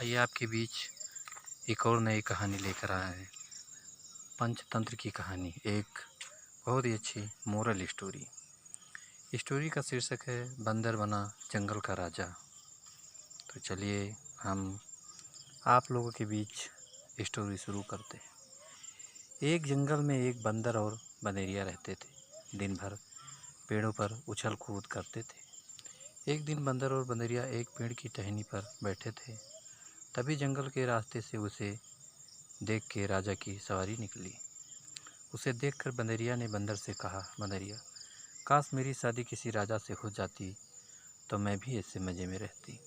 आइए आपके बीच एक और नई कहानी लेकर आए हैं। पंचतंत्र की कहानी, एक बहुत ही अच्छी मोरल स्टोरी। स्टोरी का शीर्षक है बंदर बना जंगल का राजा। तो चलिए हम आप लोगों के बीच स्टोरी शुरू करते हैं। एक जंगल में एक बंदर और बंदरिया रहते थे। दिन भर पेड़ों पर उछल कूद करते थे। एक दिन बंदर और बंदरिया एक पेड़ की टहनी पर बैठे थे। तभी जंगल के रास्ते से उसे देख के राजा की सवारी निकली। उसे देखकर बंदरिया ने बंदर से कहा, बंदरिया, काश मेरी शादी किसी राजा से हो जाती तो मैं भी ऐसे मज़े में रहती।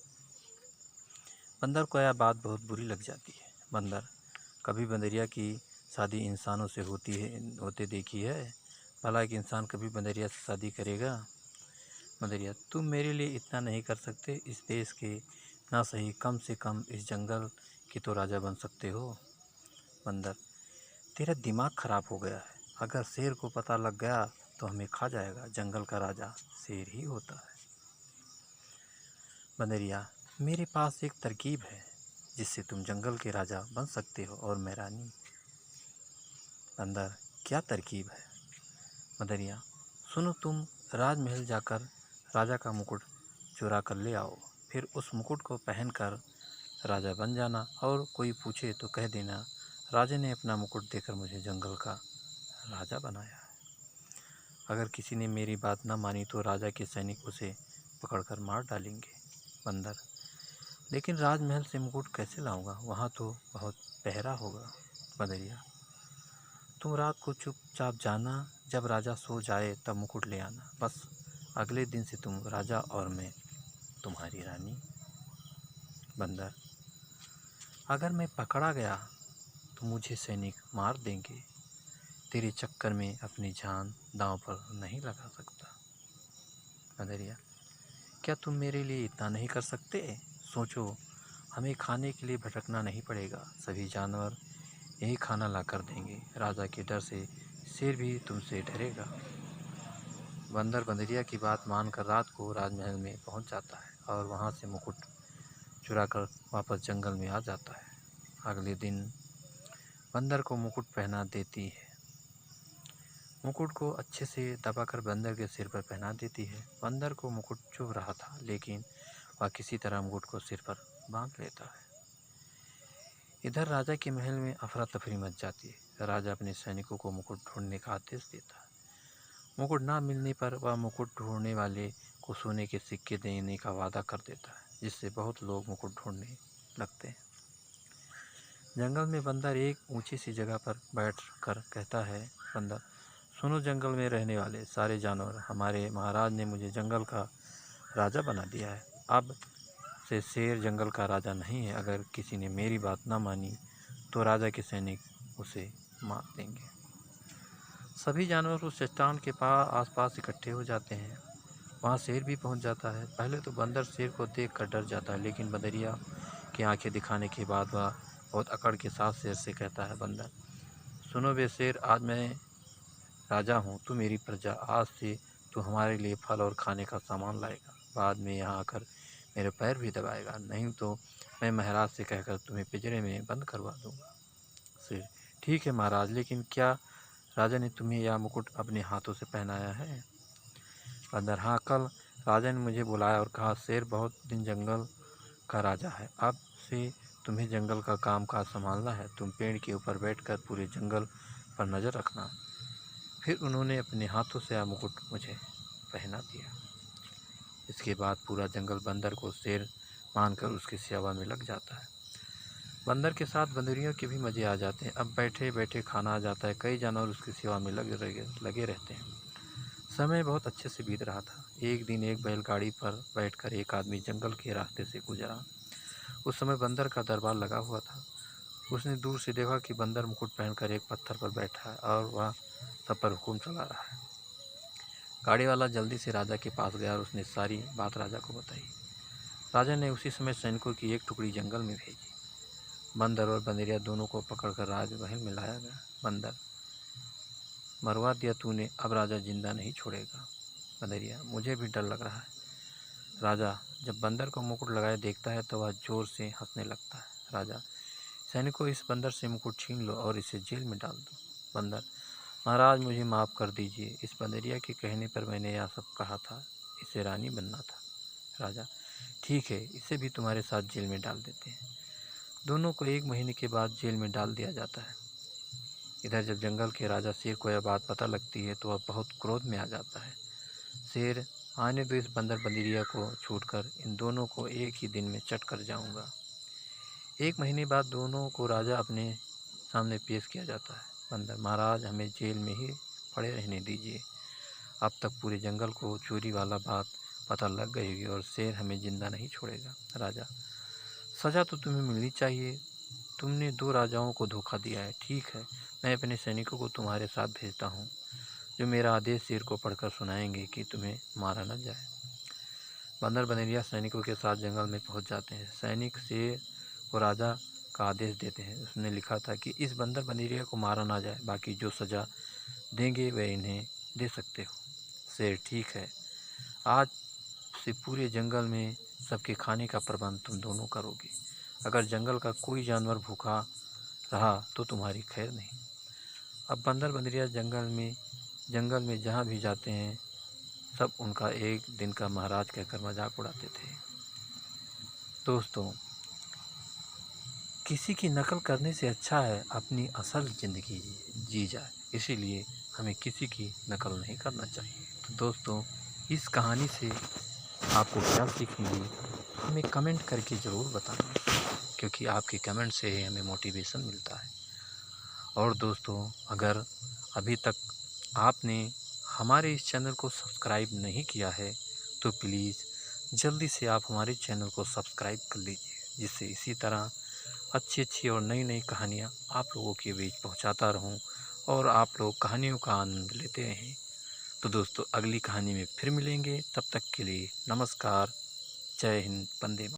बंदर को यह बात बहुत बुरी लग जाती है। बंदर, कभी बंदरिया की शादी इंसानों से होते देखी है? भला एक इंसान कभी बंदरिया से शादी करेगा? बंदरिया, तुम मेरे लिए इतना नहीं कर सकते? इस देश के ना सही कम से कम इस जंगल की तो राजा बन सकते हो। बंदर, तेरा दिमाग खराब हो गया है। अगर शेर को पता लग गया तो हमें खा जाएगा। जंगल का राजा शेर ही होता है। बंदरिया, मेरे पास एक तरकीब है जिससे तुम जंगल के राजा बन सकते हो और मैं रानी। बंदर, क्या तरकीब है? बंदरिया, सुनो, तुम राजमहल जाकर राजा का मुकुट चुरा कर ले आओ। फिर उस मुकुट को पहनकर राजा बन जाना और कोई पूछे तो कह देना, राजा ने अपना मुकुट देकर मुझे जंगल का राजा बनाया है। अगर किसी ने मेरी बात न मानी तो राजा के सैनिक उसे पकड़कर मार डालेंगे। बंदर, लेकिन राजमहल से मुकुट कैसे लाऊंगा? वहाँ तो बहुत पहरा होगा। बंदरिया, तुम रात को चुपचाप जाना, जब राजा सो जाए तब मुकुट ले आना। बस अगले दिन से तुम राजा और मैं तुम्हारी रानी। बंदर, अगर मैं पकड़ा गया तो मुझे सैनिक मार देंगे। तेरे चक्कर में अपनी जान दांव पर नहीं लगा सकता। बंदरिया, क्या तुम मेरे लिए इतना नहीं कर सकते? सोचो, हमें खाने के लिए भटकना नहीं पड़ेगा। सभी जानवर यही खाना ला कर देंगे। राजा के डर से शेर भी तुमसे डरेगा। बंदर बंदरिया की बात मानकर रात को राजमहल में पहुंच जाता है और वहां से मुकुट चुराकर वापस जंगल में आ जाता है। अगले दिन बंदर को मुकुट पहना देती है। मुकुट को अच्छे से दबाकर बंदर के सिर पर पहना देती है। बंदर को मुकुट चुभ रहा था, लेकिन वह किसी तरह मुकुट को सिर पर बांध लेता है। इधर राजा के महल में अफरा तफरी मच जाती है। राजा अपने सैनिकों को मुकुट ढूंढने का आदेश देता है। मुकुट ना मिलने पर वह मुकुट ढूंढने वाले को सोने के सिक्के देने का वादा कर देता है, जिससे बहुत लोग मुकुट ढूंढने लगते हैं। जंगल में बंदर एक ऊंची सी जगह पर बैठ कर कहता है, बंदर, सुनो जंगल में रहने वाले सारे जानवर, हमारे महाराज ने मुझे जंगल का राजा बना दिया है। अब से शेर जंगल का राजा नहीं है। अगर किसी ने मेरी बात ना मानी तो राजा के सैनिक उसे मार देंगे। सभी जानवर उस चट्टान के आसपास इकट्ठे हो जाते हैं। वहाँ शेर भी पहुँच जाता है। पहले तो बंदर शेर को देख कर डर जाता है, लेकिन बंदरिया की आंखें दिखाने के बाद वह बहुत अकड़ के साथ शेर से कहता है, बंदर, सुनो बे शेर, आज मैं राजा हूँ, तू मेरी प्रजा। आज से तू हमारे लिए फल और खाने का सामान लाएगा। बाद में यहाँ आकर मेरे पैर भी दबाएगा, नहीं तो मैं महाराज से कहकर तुम्हें पिंजरे में बंद करवा दूंगा। शेर, ठीक है महाराज, लेकिन क्या राजा ने तुम्हें यह मुकुट अपने हाथों से पहनाया है? बंदर, हाँ, कल राजा ने मुझे बुलाया और कहा, शेर बहुत दिन जंगल का राजा है, अब से तुम्हें जंगल का काम काज संभालना है। तुम पेड़ के ऊपर बैठकर पूरे जंगल पर नज़र रखना। फिर उन्होंने अपने हाथों से यह मुकुट मुझे पहना दिया। इसके बाद पूरा जंगल बंदर को शेर मानकर उसकी सेवा में लग जाता है। बंदर के साथ बंदरियों के भी मज़े आ जाते हैं। अब बैठे बैठे खाना आ जाता है। कई जानवर उसकी सेवा में लगे रहते हैं। समय बहुत अच्छे से बीत रहा था। एक दिन एक बैलगाड़ी पर बैठकर एक आदमी जंगल के रास्ते से गुजरा। उस समय बंदर का दरबार लगा हुआ था। उसने दूर से देखा कि बंदर मुकुट पहनकर एक पत्थर पर बैठा है और वह सब पर हुक्म चला रहा है। गाड़ी वाला जल्दी से राजा के पास गया और उसने सारी बात राजा को बताई। राजा ने उसी समय सैनिकों की एक टुकड़ी जंगल में भेजी। बंदर और बंदरिया दोनों को पकड़कर राजमहल में लाया गया। बंदर, मरवा दिया तूने, अब राजा जिंदा नहीं छोड़ेगा। बंदरिया, मुझे भी डर लग रहा है। राजा जब बंदर को मुकुट लगाए देखता है तो वह जोर से हंसने लगता है। राजा, सैनिकों, इस बंदर से मुकुट छीन लो और इसे जेल में डाल दो। बंदर, महाराज मुझे माफ़ कर दीजिए, इस बंदरिया के कहने पर मैंने यह सब कहा था, इसे रानी बनना था। राजा, ठीक है, इसे भी तुम्हारे साथ जेल में डाल देते हैं। दोनों को 1 महीने के बाद जेल में डाल दिया जाता है। इधर जब जंगल के राजा शेर को यह बात पता लगती है तो वह बहुत क्रोध में आ जाता है। शेर, आने दो इस बंदर बंदरिया को, छूटकर इन दोनों को एक ही दिन में चट कर जाऊंगा। 1 महीने बाद दोनों को राजा अपने सामने पेश किया जाता है। बंदर, महाराज हमें जेल में ही पड़े रहने दीजिए, अब तक पूरे जंगल को चोरी वाला बात पता लग गई होगी और शेर हमें जिंदा नहीं छोड़ेगा। राजा, सज़ा तो तुम्हें मिलनी चाहिए, तुमने 2 राजाओं को धोखा दिया है। ठीक है, मैं अपने सैनिकों को तुम्हारे साथ भेजता हूँ, जो मेरा आदेश शेर को पढ़कर सुनाएंगे कि तुम्हें मारा न जाए। बंदर बनेरिया सैनिकों के साथ जंगल में पहुँच जाते हैं। सैनिक शेर को राजा का आदेश देते हैं। उसने लिखा था कि इस बंदर बनेरिया को मारा ना जाए, बाकी जो सज़ा देंगे वह इन्हें दे सकते हो। शेर, ठीक है, आज से पूरे जंगल में सबके खाने का प्रबंध तुम दोनों करोगे। अगर जंगल का कोई जानवर भूखा रहा तो तुम्हारी खैर नहीं। अब बंदर बंदरिया जंगल में जहाँ भी जाते हैं सब उनका एक दिन का महाराज कहकर मजाक उड़ाते थे। दोस्तों, किसी की नकल करने से अच्छा है अपनी असल ज़िंदगी जी जाए, इसीलिए हमें किसी की नकल नहीं करना चाहिए। तो दोस्तों, इस कहानी से आपको क्या सीख मिली हमें कमेंट करके ज़रूर बताना, क्योंकि आपके कमेंट से ही हमें मोटिवेशन मिलता है। और दोस्तों, अगर अभी तक आपने हमारे इस चैनल को सब्सक्राइब नहीं किया है तो प्लीज़ जल्दी से आप हमारे चैनल को सब्सक्राइब कर लीजिए, जिससे इसी तरह अच्छी और नई नई कहानियाँ आप लोगों के बीच पहुँचाता रहूँ और आप लोग कहानियों का आनंद लेते रहें। तो दोस्तों, अगली कहानी में फिर मिलेंगे, तब तक के लिए नमस्कार, जय हिंद, वंदे मातरम।